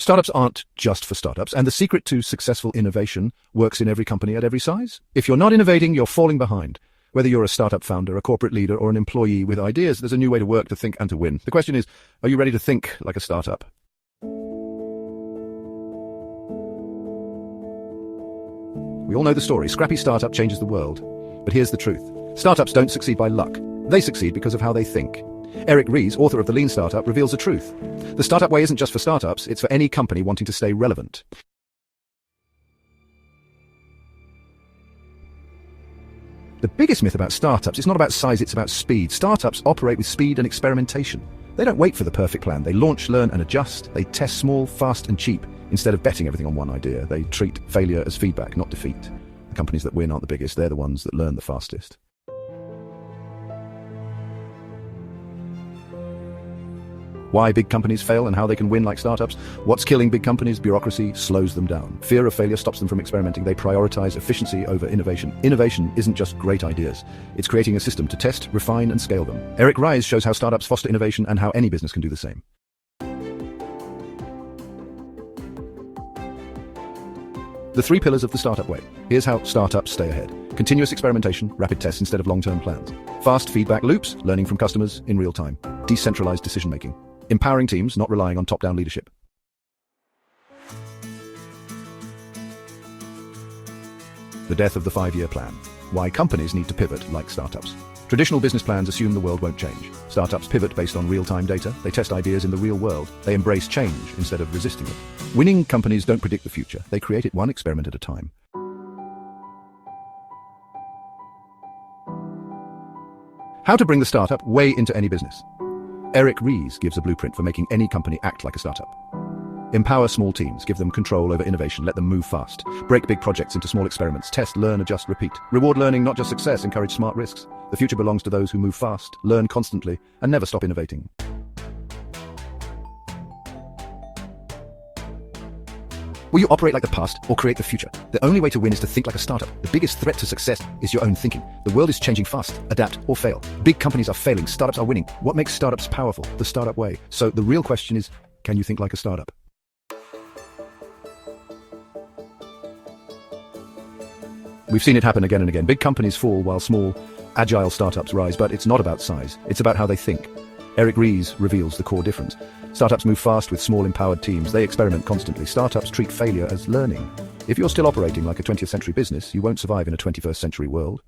Startups aren't just for startups, and the secret to successful innovation works in every company at every size. If you're not innovating, you're falling behind. Whether you're a startup founder, a corporate leader, or an employee with ideas, there's a new way to work, to think, and to win. The question is, are you ready to think like a startup? We all know the story. Scrappy startup changes the world. But here's the truth. Startups don't succeed by luck. They succeed because of how they think. Ries, author of The Lean Startup, reveals the truth. The startup way isn't just for startups, it's for any company wanting to stay relevant. The biggest myth about startups is not about size, it's about speed. Startups operate with speed and experimentation. They don't wait for the perfect plan. They launch, learn, and adjust. They test small, fast, and cheap. Instead of betting everything on one idea, they treat failure as feedback, not defeat. The companies that win aren't the biggest, they're the ones that learn the fastest. Why big companies fail and how they can win like startups? What's killing big companies? Bureaucracy slows them down. Fear of failure stops them from experimenting. They prioritize efficiency over innovation. Innovation isn't just great ideas. It's creating a system to test, refine, and scale them. Ries shows how startups foster innovation and how any business can do the same. The 3 pillars of the startup way. Here's how startups stay ahead. Continuous experimentation, rapid tests instead of long-term plans. Fast feedback loops, learning from customers in real time. Decentralized decision-making. Empowering teams, not relying on top-down leadership. The death of the 5-year plan. Why companies need to pivot like startups. Traditional business plans assume the world won't change. Startups pivot based on real-time data. They test ideas in the real world. They embrace change instead of resisting it. Winning companies don't predict the future. They create it one experiment at a time. How to bring the startup way into any business. Ries gives a blueprint for making any company act like a startup. Empower small teams, give them control over innovation, let them move fast. Break big projects into small experiments, test, learn, adjust, repeat. Reward learning, not just success, encourage smart risks. The future belongs to those who move fast, learn constantly, and never stop innovating. Will you operate like the past or create the future? The only way to win is to think like a startup. The biggest threat to success is your own thinking. The world is changing fast. Adapt or fail. Big companies are failing. Startups are winning. What makes startups powerful? The startup way. So the real question is, can you think like a startup? We've seen it happen again and again. Big companies fall while small, agile startups rise, but it's not about size. It's about how they think. Ries reveals the core difference. Startups move fast with small empowered teams. They experiment constantly. Startups treat failure as learning. If you're still operating like a 20th century business, you won't survive in a 21st century world.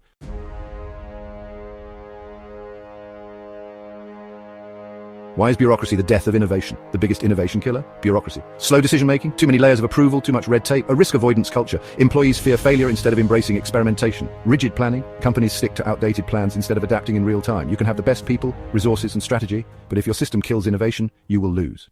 Why is bureaucracy the death of innovation? The biggest innovation killer? Bureaucracy. Slow decision-making, too many layers of approval, too much red tape, a risk-avoidance culture. Employees fear failure instead of embracing experimentation. Rigid planning. Companies stick to outdated plans instead of adapting in real time. You can have the best people, resources, and strategy, but if your system kills innovation, you will lose.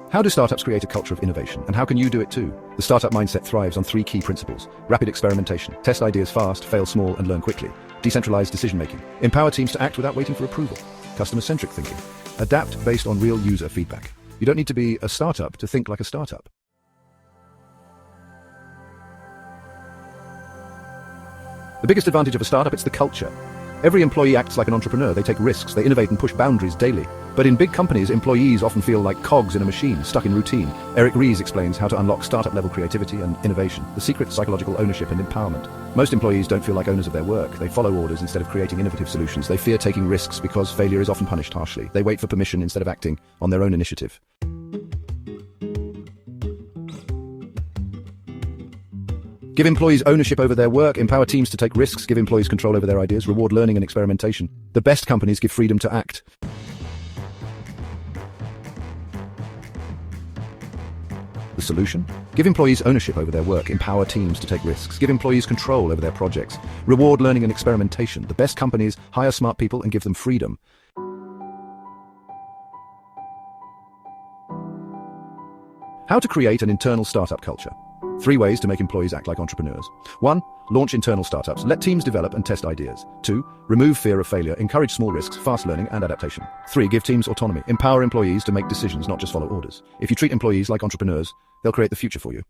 How do startups create a culture of innovation, and how can you do it too? The startup mindset thrives on 3 key principles. Rapid experimentation. Test ideas fast, fail small, and learn quickly. Decentralized decision-making. Empower teams to act without waiting for approval. Customer-centric thinking. Adapt based on real user feedback. You don't need to be a startup to think like a startup. The biggest advantage of a startup, it's the culture. Every employee acts like an entrepreneur. They take risks, they innovate and push boundaries daily. But in big companies, employees often feel like cogs in a machine, stuck in routine. Ries explains how to unlock startup-level creativity and innovation. The secret: psychological ownership and empowerment. Most employees don't feel like owners of their work. They follow orders instead of creating innovative solutions. They fear taking risks because failure is often punished harshly. They wait for permission instead of acting on their own initiative. Give employees ownership over their work, empower teams to take risks, give employees control over their ideas, reward learning and experimentation. The best companies give freedom to act. The solution? Give employees ownership over their work, empower teams to take risks, give employees control over their projects, reward learning and experimentation. The best companies hire smart people and give them freedom. How to create an internal startup culture. 3 ways to make employees act like entrepreneurs. 1. Launch internal startups. Let teams develop and test ideas. 2. Remove fear of failure. Encourage small risks, fast learning, and adaptation. 3. Give teams autonomy. Empower employees to make decisions, not just follow orders. If you treat employees like entrepreneurs, they'll create the future for you.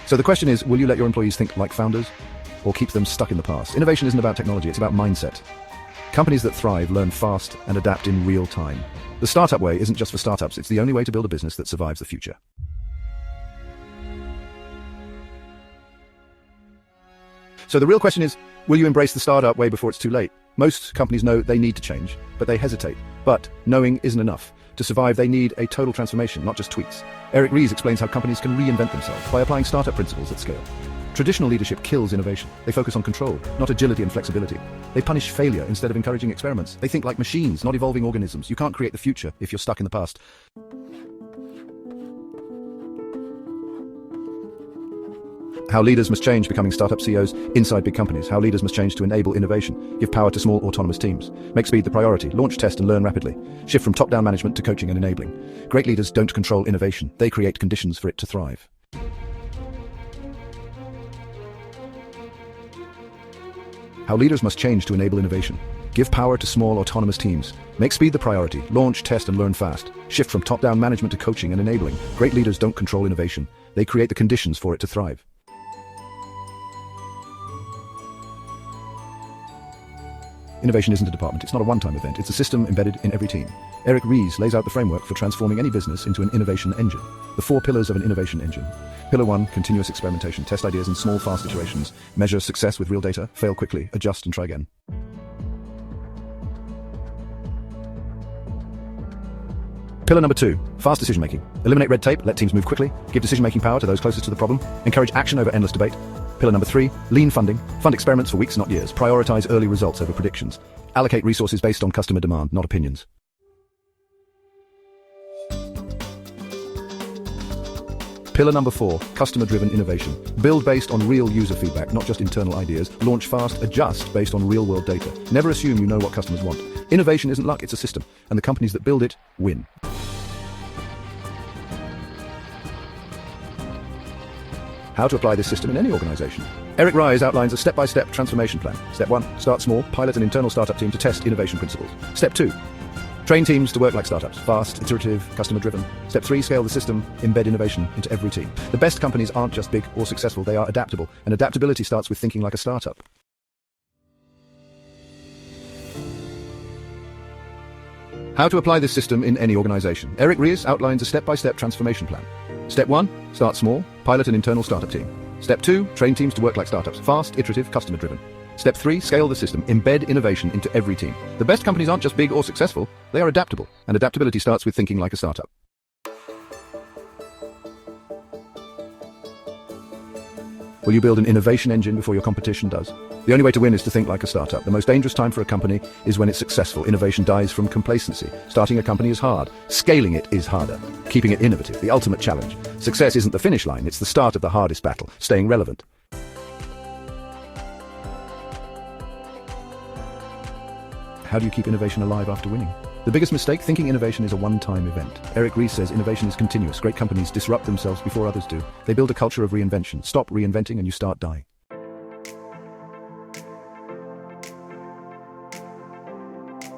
So the question is, will you let your employees think like founders or keep them stuck in the past. Innovation isn't about technology, it's about mindset. Companies that thrive learn fast and adapt in real time. The startup way isn't just for startups, it's the only way to build a business that survives the future. So the real question is, will you embrace the startup way before it's too late? Most companies know they need to change, but they hesitate. But knowing isn't enough. To survive, they need a total transformation, not just tweaks. Ries explains how companies can reinvent themselves by applying startup principles at scale. Traditional leadership kills innovation. They focus on control, not agility and flexibility. They punish failure instead of encouraging experiments. They think like machines, not evolving organisms. You can't create the future if you're stuck in the past. How leaders must change becoming startup CEOs inside big companies. How leaders must change to enable innovation. Give power to small autonomous teams. Make speed the priority. Launch, test and learn rapidly. Shift from top-down management to coaching and enabling. Great leaders don't control innovation. They create conditions for it to thrive. How leaders must change to enable innovation. Give power to small autonomous teams. Make speed the priority. Launch, test and learn fast. Shift from top-down management to coaching and enabling. Great leaders don't control innovation. They create the conditions for it to thrive. Innovation isn't a department, it's not a one-time event, it's a system embedded in every team. Ries lays out the framework for transforming any business into an innovation engine. The 4 pillars of an innovation engine. Pillar 1, continuous experimentation. Test ideas in small, fast iterations. Measure success with real data. Fail quickly. Adjust and try again. Pillar number 2, fast decision-making. Eliminate red tape, let teams move quickly, give decision-making power to those closest to the problem, encourage action over endless debate. Pillar number 3, lean funding. Fund experiments for weeks, not years. Prioritize early results over predictions. Allocate resources based on customer demand, not opinions. Pillar number 4, customer-driven innovation. Build based on real user feedback, not just internal ideas. Launch fast, adjust based on real-world data. Never assume you know what customers want. Innovation isn't luck, it's a system, and the companies that build it win. How to apply this system in any organization. Ries outlines a step-by-step transformation plan. Step 1, start small, pilot an internal startup team to test innovation principles. Step 2, train teams to work like startups, fast, iterative, customer-driven. Step 3, scale the system, embed innovation into every team. The best companies aren't just big or successful, they are adaptable, and adaptability starts with thinking like a startup. How to apply this system in any organization. Ries outlines a step-by-step transformation plan. Step 1, start small, pilot an internal startup team. Step 2, train teams to work like startups, fast, iterative, customer-driven. Step 3, scale the system, embed innovation into every team. The best companies aren't just big or successful, they are adaptable, and adaptability starts with thinking like a startup. Will you build an innovation engine before your competition does? The only way to win is to think like a startup. The most dangerous time for a company is when it's successful. Innovation dies from complacency. Starting a company is hard. Scaling it is harder. Keeping it innovative, the ultimate challenge. Success isn't the finish line, it's the start of the hardest battle, staying relevant. How do you keep innovation alive after winning? The biggest mistake, thinking innovation is a one-time event. Ries says innovation is continuous. Great companies disrupt themselves before others do. They build a culture of reinvention. Stop reinventing and you start dying.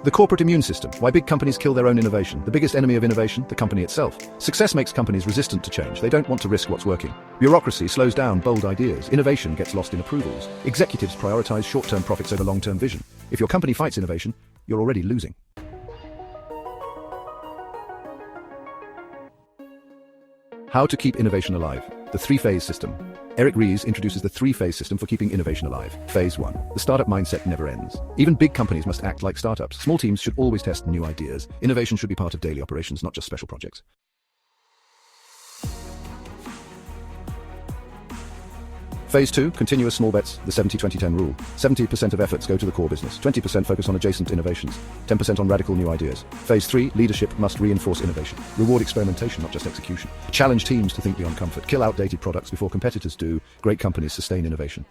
The corporate immune system. Why big companies kill their own innovation. The biggest enemy of innovation, the company itself. Success makes companies resistant to change. They don't want to risk what's working. Bureaucracy slows down bold ideas. Innovation gets lost in approvals. Executives prioritize short-term profits over long-term vision. If your company fights innovation, you're already losing. How to keep innovation alive. The 3-phase system. Ries introduces the 3-phase system for keeping innovation alive. Phase 1. The startup mindset never ends. Even big companies must act like startups. Small teams should always test new ideas. Innovation should be part of daily operations, not just special projects. Phase 2, continuous small bets, the 70-20-10 rule. 70% of efforts go to the core business, 20% focus on adjacent innovations, 10% on radical new ideas. Phase 3, leadership must reinforce innovation. Reward experimentation, not just execution. Challenge teams to think beyond comfort. Kill outdated products before competitors do. Great companies sustain innovation.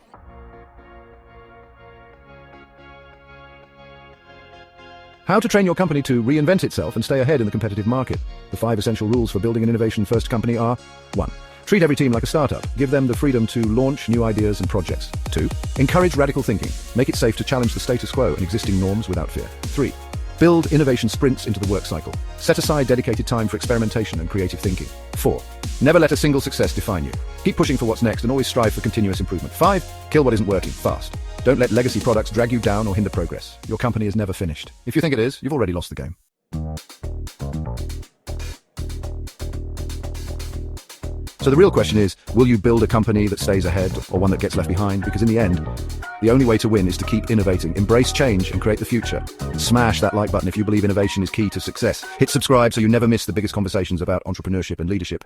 How to train your company to reinvent itself and stay ahead in the competitive market. The 5 essential rules for building an innovation-first company are: 1. Treat every team like a startup. Give them the freedom to launch new ideas and projects. 2. Encourage radical thinking. Make it safe to challenge the status quo and existing norms without fear. 3. Build innovation sprints into the work cycle. Set aside dedicated time for experimentation and creative thinking. 4. Never let a single success define you. Keep pushing for what's next and always strive for continuous improvement. 5. Kill what isn't working fast. Don't let legacy products drag you down or hinder progress. Your company is never finished. If you think it is, you've already lost the game. So the real question is, will you build a company that stays ahead or one that gets left behind? Because in the end, the only way to win is to keep innovating, embrace change and create the future. Smash that like button if you believe innovation is key to success. Hit subscribe so you never miss the biggest conversations about entrepreneurship and leadership.